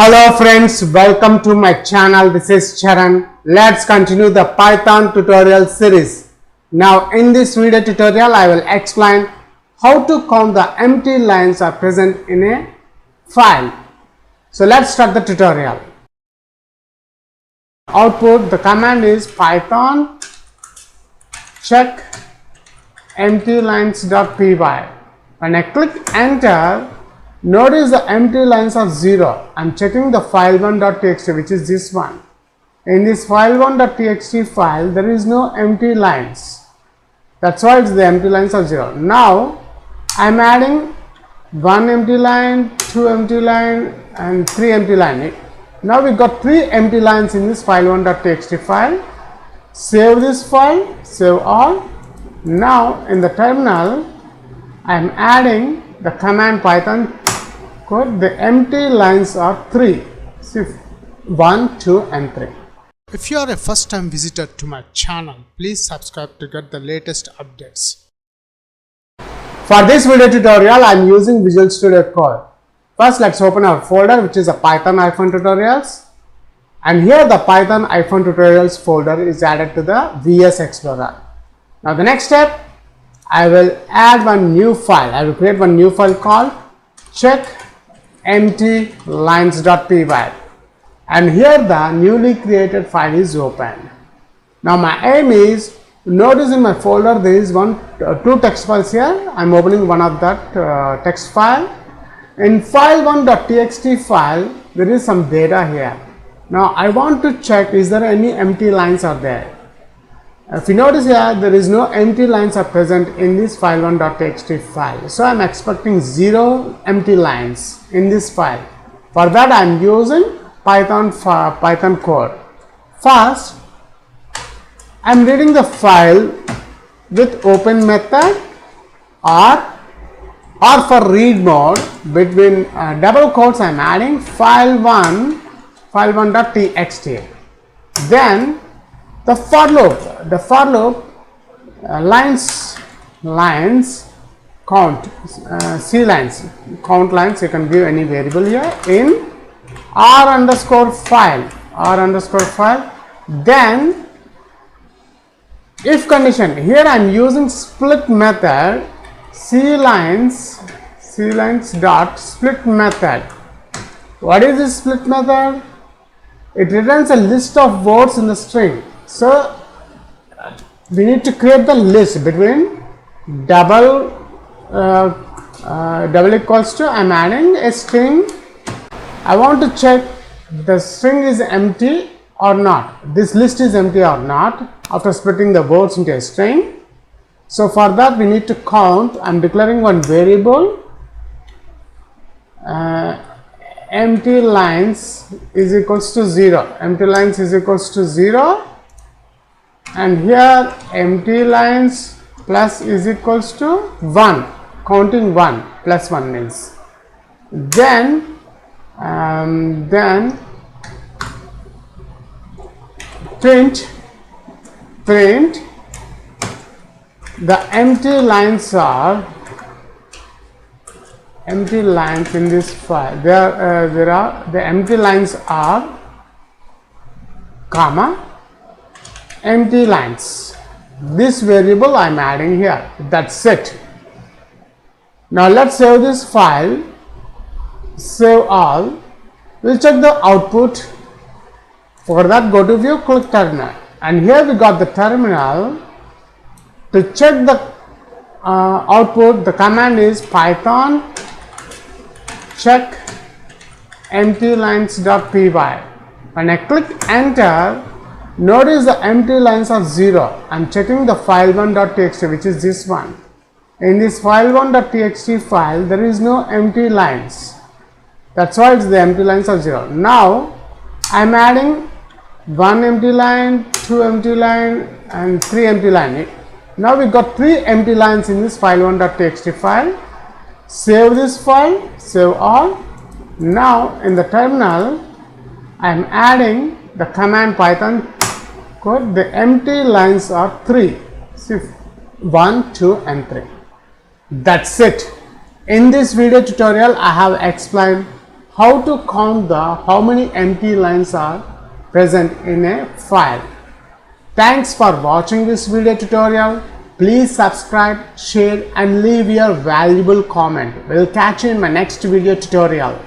Hello friends, welcome to my channel. This is Charan. Let's continue the Python tutorial series. Now in this video tutorial I will explain how to count the empty lines are present in a file. So let's start the tutorial. Output, the command is python check empty lines.py. When I click enter, notice the empty lines are 0. I am checking the file1.txt, which is this one. In this file1.txt file, there is no empty lines. That's why the empty lines are 0. Now, I am adding 1 empty line, 2 empty line, and 3 empty line. Now, we got 3 empty lines in this file1.txt file. Save this file, save all. Now, in the terminal, I am adding the command python code. The empty lines are 3. See, 1, 2 and 3. If you are a first time visitor to my channel, please subscribe to get the latest updates. For this video tutorial, I am using Visual Studio Code. First, let's open our folder, which is a Python-tutorials. And here the Python-tutorials folder is added to the VS Explorer. Now the next step, I will add one new file. I will create one new file called check empty lines.py, and here the newly created file is open. Now my aim is, notice in my folder there is two text files here. I am opening one of that text file. In file1.txt file there is some data here. Now I want to check, is there any empty lines are there. If you notice here, there is no empty lines are present in this file1.txt file. So I am expecting 0 empty lines in this file. For that I am using Python code. First, I am reading the file with open method or for read mode. Between double quotes I am adding file1.txt. Then the for loop lines count, C lines, count lines, you can give any variable here in r underscore file. Then if condition, here I am using split method, C lines dot split method. What is this split method? It returns a list of words in the string. So we need to create the list between double equals to, I am adding a string. I want to check the string is empty or not, this list is empty or not after splitting the words into a string. So for that we need to count. I am declaring one variable empty lines is equals to 0. Empty lines is equals to 0. And here empty lines plus is equals to 1, counting 1 plus 1 means. Then print the empty lines in this file. There are the empty lines are comma empty lines. This variable I am adding here. That's it. Now let's save this file. Save all. We'll check the output. For that, go to view, click terminal, and here we got the terminal. To check the output, the command is python check empty lines.py. When I click enter, notice the empty lines are 0. I am checking the file1.txt, which is this one. In this file1.txt file, there is no empty lines. That's why the empty lines are 0. Now, I am adding 1 empty line, 2 empty line, and 3 empty line. Now we got 3 empty lines in this file1.txt file. Save this file, save all. Now in the terminal, I am adding the command python code. The empty lines are 3. See, 1, 2 and 3. That's it. In this video tutorial, I have explained how to count how many empty lines are present in a file. Thanks for watching this video tutorial. Please subscribe, share and leave your valuable comment. We'll catch you in my next video tutorial.